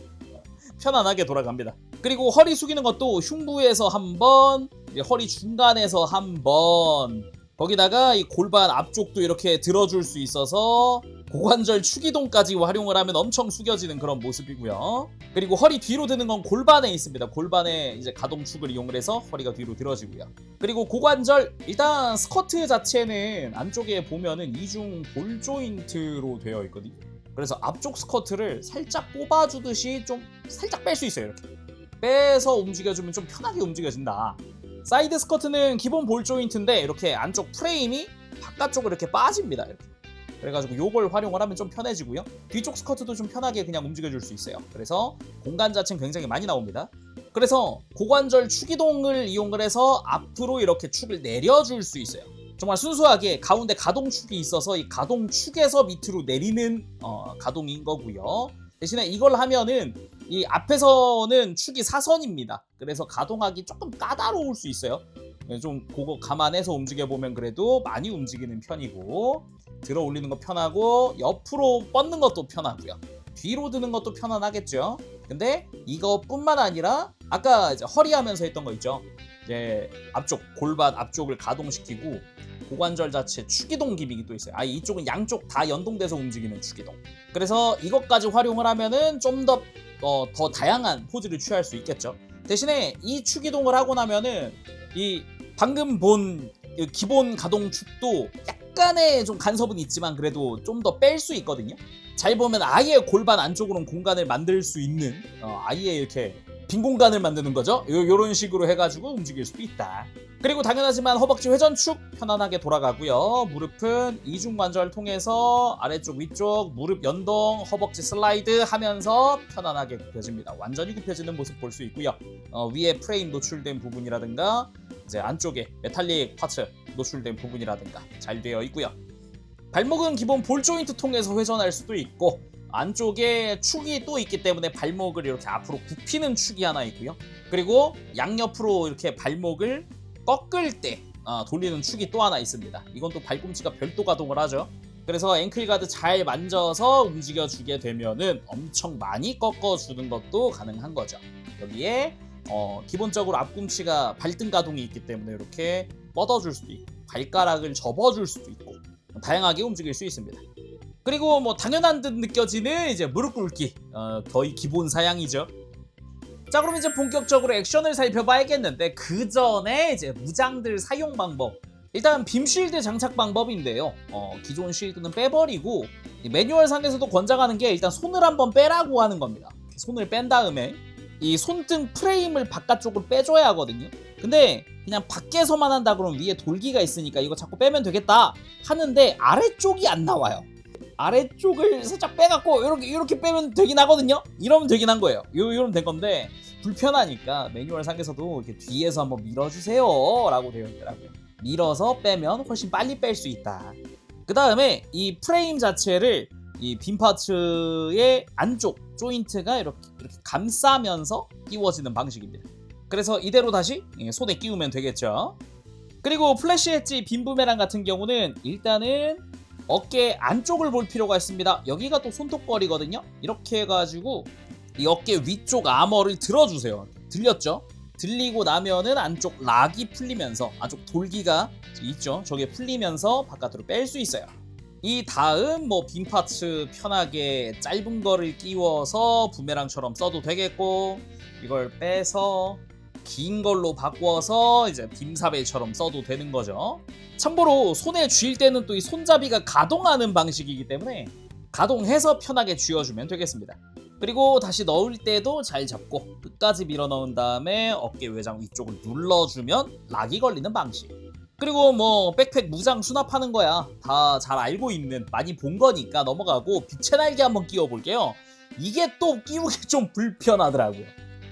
[SPEAKER 1] 편안하게 돌아갑니다. 그리고 허리 숙이는 것도 흉부에서 한 번, 허리 중간에서 한 번, 거기다가 이 골반 앞쪽도 이렇게 들어줄 수 있어서 고관절 축이동까지 활용을 하면 엄청 숙여지는 그런 모습이고요. 그리고 허리 뒤로 드는 건 골반에 있습니다. 골반에 이제 가동축을 이용을 해서 허리가 뒤로 들어지고요. 그리고 고관절, 일단 스커트 자체는 안쪽에 보면은 이중 볼 조인트로 되어 있거든요. 그래서 앞쪽 스커트를 살짝 뽑아주듯이 좀 살짝 뺄 수 있어요. 이렇게 빼서 움직여주면 좀 편하게 움직여진다. 사이드 스커트는 기본 볼 조인트인데 이렇게 안쪽 프레임이 바깥쪽으로 이렇게 빠집니다. 이렇게. 그래가지고 요걸 활용을 하면 좀 편해지고요. 뒤쪽 스커트도 좀 편하게 그냥 움직여줄 수 있어요. 그래서 공간 자체는 굉장히 많이 나옵니다. 그래서 고관절 축이동을 이용을 해서 앞으로 이렇게 축을 내려줄 수 있어요. 정말 순수하게 가운데 가동축이 있어서 이 가동축에서 밑으로 내리는 가동인 거고요. 대신에 이걸 하면은 이 앞에서는 축이 사선입니다. 그래서 가동하기 조금 까다로울 수 있어요. 좀 그거 감안해서 움직여보면 그래도 많이 움직이는 편이고, 들어 올리는 거 편하고 옆으로 뻗는 것도 편하고요. 뒤로 드는 것도 편안하겠죠. 근데 이것뿐만 아니라 아까 이제 허리 하면서 했던 거 있죠. 이제 앞쪽 골반 앞쪽을 가동시키고 고관절 자체 축이동 기믹이 또 있어요. 이쪽은 양쪽 다 연동돼서 움직이는 축이동. 그래서 이것까지 활용을 하면은 좀 더 다양한 포즈를 취할 수 있겠죠. 대신에 이 축이동을 하고 나면은 이 방금 본 기본 가동축도 약간의 좀 간섭은 있지만 그래도 좀 더 뺄 수 있거든요. 잘 보면 아예 골반 안쪽으로는 공간을 만들 수 있는 아예 이렇게 빈 공간을 만드는 거죠. 요런 식으로 해가지고 움직일 수도 있다. 그리고 당연하지만 허벅지 회전축 편안하게 돌아가고요. 무릎은 이중관절 통해서 아래쪽 위쪽 무릎 연동 허벅지 슬라이드 하면서 편안하게 굽혀집니다. 완전히 굽혀지는 모습 볼 수 있고요. 위에 프레임 노출된 부분이라든가 이제 안쪽에 메탈릭 파츠 노출된 부분이라든가 잘 되어 있고요. 발목은 기본 볼 조인트 통해서 회전할 수도 있고 안쪽에 축이 또 있기 때문에 발목을 이렇게 앞으로 굽히는 축이 하나 있고요. 그리고 양옆으로 이렇게 발목을 꺾을 때 돌리는 축이 또 하나 있습니다. 이건 또 발꿈치가 별도 가동을 하죠. 그래서 앵클가드 잘 만져서 움직여주게 되면은 엄청 많이 꺾어주는 것도 가능한 거죠. 여기에 기본적으로 앞꿈치가 발등 가동이 있기 때문에 이렇게 뻗어줄 수도 있고 발가락을 접어줄 수도 있고 다양하게 움직일 수 있습니다. 그리고 뭐 당연한 듯 느껴지는 이제 무릎 꿇기 거의 기본 사양이죠. 자, 그럼 이제 본격적으로 액션을 살펴봐야겠는데 그 전에 이제 무장들 사용 방법. 일단 빔 쉴드 장착 방법인데요. 기존 쉴드는 빼버리고 매뉴얼 상에서도 권장하는 게 일단 손을 한번 빼라고 하는 겁니다. 손을 뺀 다음에 이 손등 프레임을 바깥쪽으로 빼줘야 하거든요. 근데 그냥 밖에서만 한다 그러면 위에 돌기가 있으니까 이거 자꾸 빼면 되겠다 하는데 아래쪽이 안 나와요. 아래쪽을 살짝 빼갖고 이렇게 빼면 되긴 하거든요. 이러면 되긴 한 거예요. 이러면 된 건데 불편하니까 매뉴얼 상에서도 이렇게 뒤에서 한번 밀어주세요 라고 되어 있더라고요. 밀어서 빼면 훨씬 빨리 뺄 수 있다. 그 다음에 이 프레임 자체를 이 빔 파츠의 안쪽 조인트가 이렇게 감싸면서 끼워지는 방식입니다. 그래서 이대로 다시 손에 끼우면 되겠죠. 그리고 플래시 엣지 빔 부메랑 같은 경우는 일단은 어깨 안쪽을 볼 필요가 있습니다. 여기가 또 손톱걸이거든요. 이렇게 해가지고 이 어깨 위쪽 아머를 들어주세요. 들렸죠? 들리고 나면은 안쪽 락이 풀리면서 안쪽 돌기가 있죠. 저게 풀리면서 바깥으로 뺄 수 있어요. 이 다음 뭐 빔 파츠 편하게 짧은 거를 끼워서 부메랑처럼 써도 되겠고 이걸 빼서 긴 걸로 바꿔서 이제 빔사벨처럼 써도 되는 거죠. 참고로 손에 쥘 때는 또 이 손잡이가 가동하는 방식이기 때문에 가동해서 편하게 쥐어주면 되겠습니다. 그리고 다시 넣을 때도 잘 잡고 끝까지 밀어 넣은 다음에 어깨 외장 위쪽을 눌러주면 락이 걸리는 방식. 그리고 뭐 백팩 무장 수납하는 거야 다 잘 알고 있는 많이 본 거니까 넘어가고 빛의 날개 한번 끼워 볼게요. 이게 또 끼우기 좀 불편하더라고요.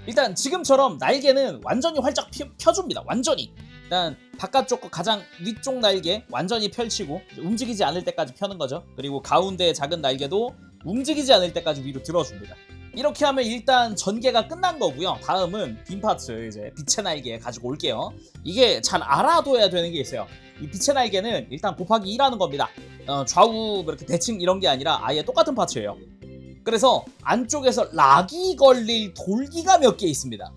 [SPEAKER 1] 일단 지금처럼 날개는 완전히 활짝 펴줍니다. 완전히. 일단 바깥쪽 거 가장 위쪽 날개 완전히 펼치고 움직이지 않을 때까지 펴는 거죠. 그리고 가운데 작은 날개도 움직이지 않을 때까지 위로 들어줍니다. 이렇게 하면 일단 전개가 끝난 거고요. 다음은 빔 파츠 이제 빛의 날개 가지고 올게요. 이게 잘 알아둬야 되는 게 있어요. 이 빛의 날개는 일단 곱하기 1하는 겁니다. 좌우 이렇게 대칭 이런 게 아니라 아예 똑같은 파츠예요. 그래서 안쪽에서 락이 걸릴 돌기가 몇 개 있습니다.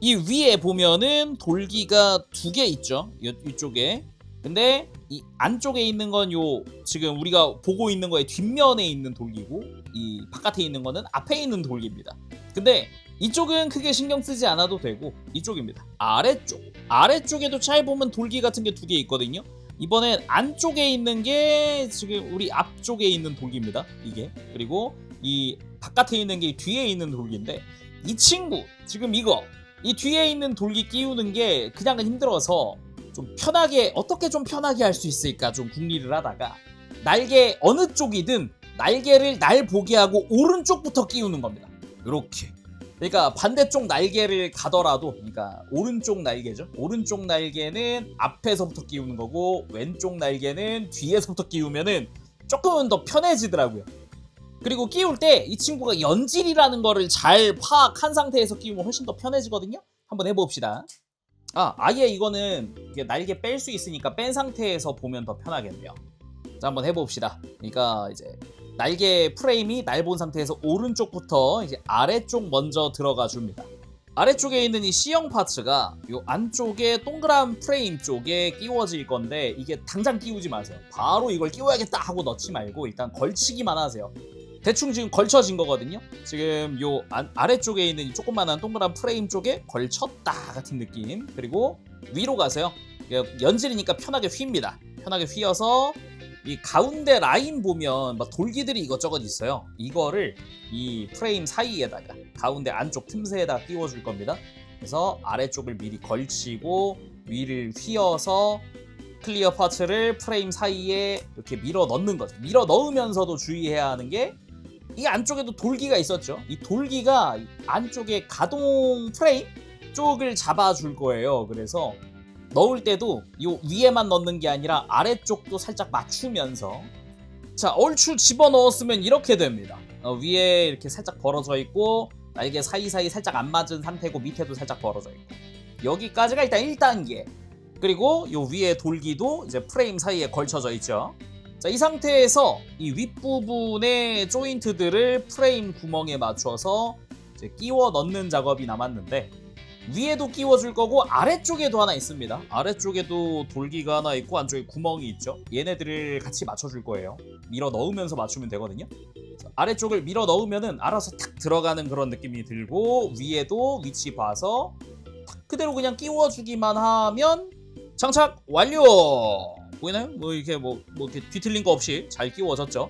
[SPEAKER 1] 이 위에 보면은 돌기가 2개 있죠. 이쪽에. 근데 이 안쪽에 있는 건 요 지금 우리가 보고 있는 거의 뒷면에 있는 돌기고, 이 바깥에 있는 거는 앞에 있는 돌기입니다. 근데 이쪽은 크게 신경 쓰지 않아도 되고, 이쪽입니다. 아래쪽에도 잘 보면 돌기 같은 게 2개 있거든요. 이번엔 안쪽에 있는 게 지금 우리 앞쪽에 있는 돌기입니다. 이게. 그리고 이 바깥에 있는 게 뒤에 있는 돌기인데, 이 친구 지금 이 뒤에 있는 돌기 끼우는 게 그냥은 힘들어서 좀 편하게, 어떻게 좀 편하게 할 수 있을까 좀 궁리를 하다가, 날개 어느 쪽이든 날개를 날 보게 하고 오른쪽부터 끼우는 겁니다. 이렇게. 그러니까 반대쪽 날개를 가더라도, 그러니까 오른쪽 날개죠. 오른쪽 날개는 앞에서부터 끼우는 거고, 왼쪽 날개는 뒤에서부터 끼우면은 조금은 더 편해지더라고요. 그리고 끼울 때 이 친구가 연질이라는 거를 잘 파악한 상태에서 끼우면 훨씬 더 편해지거든요. 한번 해봅시다. 아예 이거는 이게 날개 뺄 수 있으니까 뺀 상태에서 보면 더 편하겠네요. 자, 한번 해봅시다. 그러니까 이제 날개 프레임이 날 본 상태에서 오른쪽부터 이제 아래쪽 먼저 들어가 줍니다. 아래쪽에 있는 이 C형 파츠가 이 안쪽에 동그란 프레임 쪽에 끼워질 건데, 이게 당장 끼우지 마세요. 바로 이걸 끼워야겠다 하고 넣지 말고 일단 걸치기만 하세요. 대충 지금 걸쳐진 거거든요. 지금 요 아래쪽에 있는 이 조그만한 동그란 프레임 쪽에 걸쳤다 같은 느낌. 그리고 위로 가세요. 연질이니까 편하게 휩니다. 편하게 휘어서 이 가운데 라인 보면 막 돌기들이 이것저것 있어요. 이거를 이 프레임 사이에다가 가운데 안쪽 틈새에다가 끼워줄 겁니다. 그래서 아래쪽을 미리 걸치고 위를 휘어서 클리어 파츠를 프레임 사이에 이렇게 밀어 넣는 거죠. 밀어 넣으면서도 주의해야 하는 게, 이 안쪽에도 돌기가 있었죠. 이 돌기가 안쪽에 가동 프레임 쪽을 잡아줄 거예요. 그래서 넣을 때도 이 위에만 넣는 게 아니라 아래쪽도 살짝 맞추면서, 자, 얼추 집어넣었으면 이렇게 됩니다. 위에 이렇게 살짝 벌어져 있고, 날개 사이사이 살짝 안 맞은 상태고, 밑에도 살짝 벌어져 있고, 여기까지가 일단 1단계. 그리고 이 위에 돌기도 이제 프레임 사이에 걸쳐져 있죠. 자, 이 상태에서 이 윗부분의 조인트들을 프레임 구멍에 맞춰서 이제 끼워 넣는 작업이 남았는데, 위에도 끼워줄 거고 아래쪽에도 하나 있습니다. 아래쪽에도 돌기가 하나 있고 안쪽에 구멍이 있죠. 얘네들을 같이 맞춰줄 거예요. 밀어 넣으면서 맞추면 되거든요. 아래쪽을 밀어 넣으면은 알아서 탁 들어가는 그런 느낌이 들고, 위에도 위치 봐서 탁 그대로 그냥 끼워주기만 하면 장착 완료! 보이나요? 이렇게 이렇게 뒤틀린 거 없이 잘 끼워졌죠.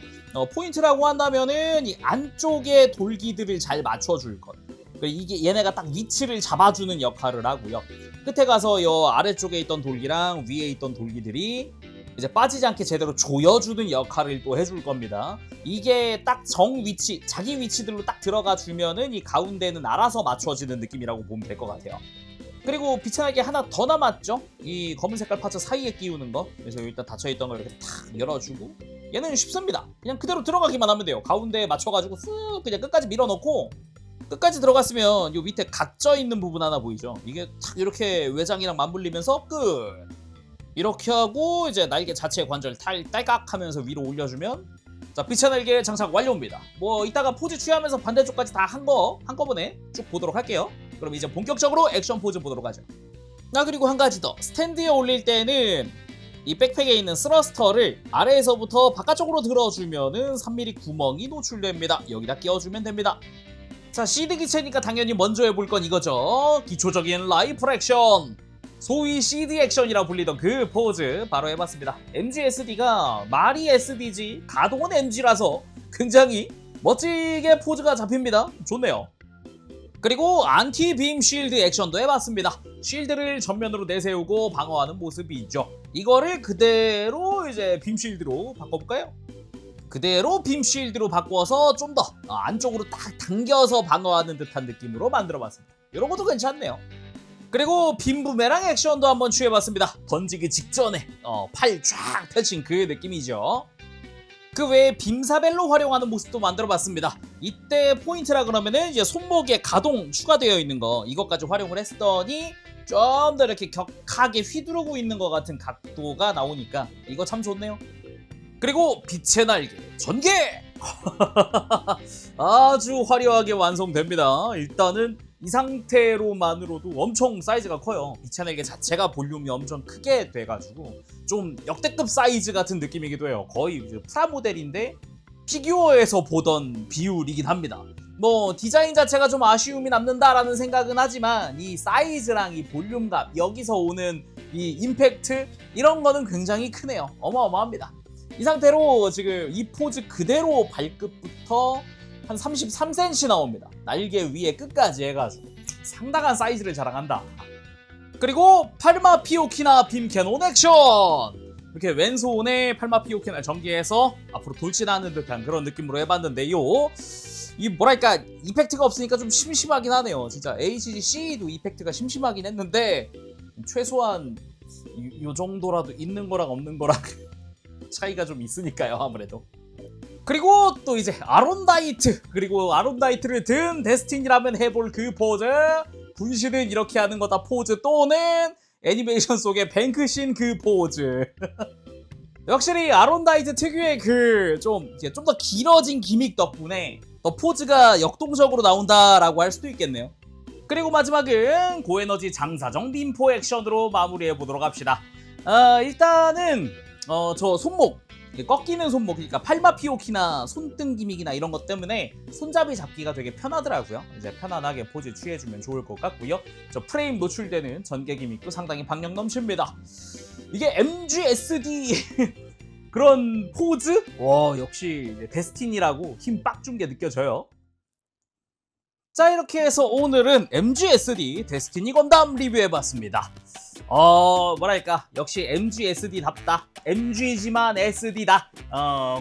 [SPEAKER 1] 포인트라고 한다면은 이 안쪽에 돌기들을 잘 맞춰줄 것. 이게 얘네가 딱 위치를 잡아주는 역할을 하고요. 끝에 가서 요 아래쪽에 있던 돌기랑 위에 있던 돌기들이 이제 빠지지 않게 제대로 조여주는 역할을 또 해줄 겁니다. 이게 딱 정 위치, 자기 위치들로 딱 들어가 주면은 이 가운데는 알아서 맞춰지는 느낌이라고 보면 될 것 같아요. 그리고 빛의 날개 하나 더 남았죠? 이 검은 색깔 파츠 사이에 끼우는 거. 그래서 일단 닫혀있던 걸 이렇게 탁 열어주고, 얘는 쉽습니다. 그냥 그대로 들어가기만 하면 돼요. 가운데에 맞춰가지고 쓱 그냥 끝까지 밀어넣고, 끝까지 들어갔으면 요 밑에 각져 있는 부분 하나 보이죠? 이게 탁 이렇게 외장이랑 맞물리면서 끝! 이렇게 하고 이제 날개 자체의 관절 딸깍 하면서 위로 올려주면, 자, 빛의 날개 장착 완료입니다. 이따가 포즈 취하면서 반대쪽까지 다 한꺼번에 쭉 보도록 할게요. 그럼 이제 본격적으로 액션 포즈 보도록 하죠. 그리고 한 가지 더. 스탠드에 올릴 때는 이 백팩에 있는 스러스터를 아래에서부터 바깥쪽으로 들어주면은 3mm 구멍이 노출됩니다. 여기다 끼워주면 됩니다. 자, 시드 기체니까 당연히 먼저 해볼 건 이거죠. 기초적인 라이플 액션. 소위 CD 액션이라 불리던 그 포즈 바로 해봤습니다. MGSD가 말이 SD지 가동은 MG라서 굉장히 멋지게 포즈가 잡힙니다. 좋네요. 그리고 안티 빔 쉴드 액션도 해봤습니다. 쉴드를 전면으로 내세우고 방어하는 모습이죠. 이거를 그대로 이제 빔 쉴드로 바꿔볼까요? 그대로 빔 쉴드로 바꿔서 좀 더 안쪽으로 딱 당겨서 방어하는 듯한 느낌으로 만들어봤습니다. 이런 것도 괜찮네요. 그리고 빔 부메랑 액션도 한번 취해봤습니다. 던지기 직전에 팔 쫙 펼친 그 느낌이죠. 그 외에 빔사벨로 활용하는 모습도 만들어봤습니다. 이때 포인트라 그러면은 이제 손목에 가동 추가되어 있는 거, 이것까지 활용을 했더니 좀 더 이렇게 격하게 휘두르고 있는 것 같은 각도가 나오니까 이거 참 좋네요. 그리고 빛의 날개 전개! 아주 화려하게 완성됩니다. 일단은 이 상태로만으로도 엄청 사이즈가 커요. 비차넬게 자체가 볼륨이 엄청 크게 돼가지고 좀 역대급 사이즈 같은 느낌이기도 해요. 거의 프라모델인데 피규어에서 보던 비율이긴 합니다. 뭐 디자인 자체가 좀 아쉬움이 남는다라는 생각은 하지만 이 사이즈랑 이 볼륨감, 여기서 오는 이 임팩트, 이런 거는 굉장히 크네요. 어마어마합니다. 이 상태로 지금 이 포즈 그대로 발끝부터 한 33cm 나옵니다. 날개 위에 끝까지 해가지고 상당한 사이즈를 자랑한다. 그리고 팔마 피오키나 빔 캐논 액션! 이렇게 왼손에 팔마 피오키나를 전개해서 앞으로 돌진하는 듯한 그런 느낌으로 해봤는데요. 이 뭐랄까 이펙트가 없으니까 좀 심심하긴 하네요. 진짜 HGC도 이펙트가 심심하긴 했는데 최소한 요 정도라도 있는 거랑 없는 거랑 차이가 좀 있으니까요, 아무래도. 그리고 또 이제 아론다이트, 그리고 아론다이트를 든 데스티니라면 해볼 그 포즈, 분신은 이렇게 하는 거다 포즈, 또는 애니메이션 속의 뱅크신 그 포즈. 확실히 아론다이트 특유의 그 좀 더 길어진 기믹 덕분에 더 포즈가 역동적으로 나온다라고 할 수도 있겠네요. 그리고 마지막은 고에너지 장사정 빔포 액션으로 마무리해보도록 합시다. 일단은 저 손목, 꺾이는 손목, 그러니까 팔마 피오키나 손등 기믹이나 이런 것 때문에 손잡이 잡기가 되게 편하더라고요. 이제 편안하게 포즈 취해주면 좋을 것 같고요. 저 프레임 노출되는 전개 기믹도 상당히 박력 넘칩니다. 이게 MGSD 그런 포즈? 와, 역시 데스티니라고 힘 빡 준 게 느껴져요. 자, 이렇게 해서 오늘은 MGSD 데스티니 건담 리뷰해봤습니다. 뭐랄까, 역시 MGSD답다. MG지만 SD다.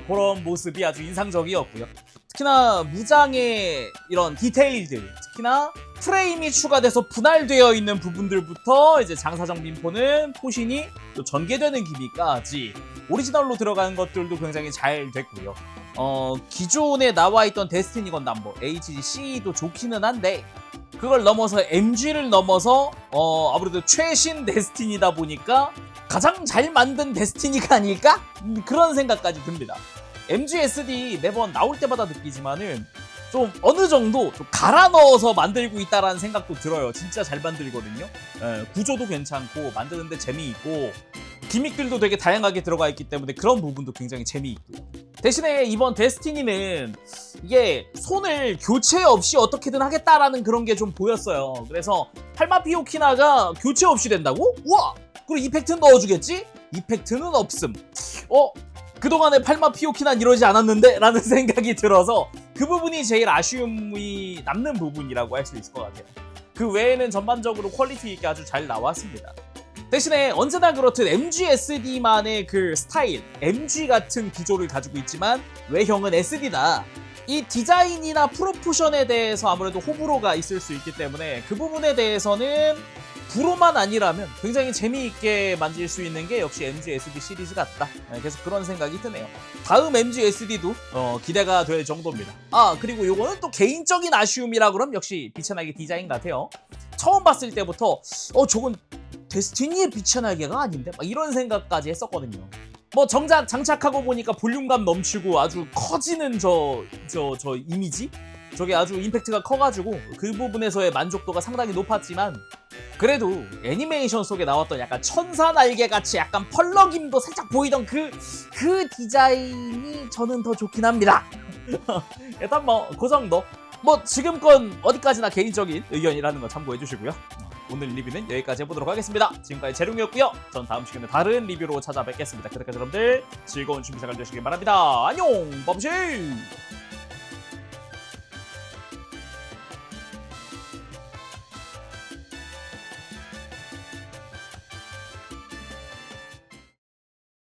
[SPEAKER 1] 그런 모습이 아주 인상적이었고요. 특히나 무장의 이런 디테일들, 특히나 프레임이 추가돼서 분할되어 있는 부분들부터 이제 장사정 빔포는 포신이 또 전개되는 기미까지 오리지널로 들어가는 것들도 굉장히 잘 됐고요. 기존에 나와있던 데스티니 건담, 뭐 HGC도 좋기는 한데 그걸 넘어서 MG를 넘어서 아무래도 최신 데스티니다 보니까 가장 잘 만든 데스티니가 아닐까? 그런 생각까지 듭니다. MGSD 매번 나올 때마다 느끼지만은 좀 어느 정도 좀 갈아 넣어서 만들고 있다라는 생각도 들어요. 진짜 잘 만들거든요. 구조도 괜찮고 만드는데 재미있고 기믹들도 되게 다양하게 들어가 있기 때문에 그런 부분도 굉장히 재미있고요. 대신에 이번 데스티니는 이게 손을 교체 없이 어떻게든 하겠다라는 그런 게 좀 보였어요. 그래서 팔마 피오키나가 교체 없이 된다고? 우와! 그리고 이펙트 넣어주겠지? 이펙트는 없음. 그동안에 팔마 피오키난 이러지 않았는데? 라는 생각이 들어서 그 부분이 제일 아쉬움이 남는 부분이라고 할 수 있을 것 같아요. 그 외에는 전반적으로 퀄리티 있게 아주 잘 나왔습니다. 대신에 언제나 그렇듯 MGSD만의 그 스타일, MG 같은 기조를 가지고 있지만 외형은 SD다. 이 디자인이나 프로포션에 대해서 아무래도 호불호가 있을 수 있기 때문에 그 부분에 대해서는 불호만 아니라면 굉장히 재미있게 만질 수 있는 게 역시 MGSD 시리즈 같다. 계속 그런 생각이 드네요. 다음 MGSD도 기대가 될 정도입니다. 그리고 요거는 또 개인적인 아쉬움이라 그럼 역시 빛의 날개 디자인 같아요. 처음 봤을 때부터 저건 데스티니의 빛의 날개가 아닌데? 막 이런 생각까지 했었거든요. 뭐 정작 장착하고 보니까 볼륨감 넘치고 아주 커지는 저 이미지? 저게 아주 임팩트가 커가지고 그 부분에서의 만족도가 상당히 높았지만 그래도 애니메이션 속에 나왔던 약간 천사 날개같이 약간 펄럭임도 살짝 보이던 그 디자인이 저는 더 좋긴 합니다. 일단 뭐 그 정도. 뭐 지금껏 어디까지나 개인적인 의견이라는 거 참고해 주시고요. 오늘 리뷰는 여기까지 해보도록 하겠습니다. 지금까지 재룡이었고요. 전 다음 시간에 다른 리뷰로 찾아뵙겠습니다. 그때까지 여러분들 즐거운 준비 생활 되시길 바랍니다. 안녕! 범실!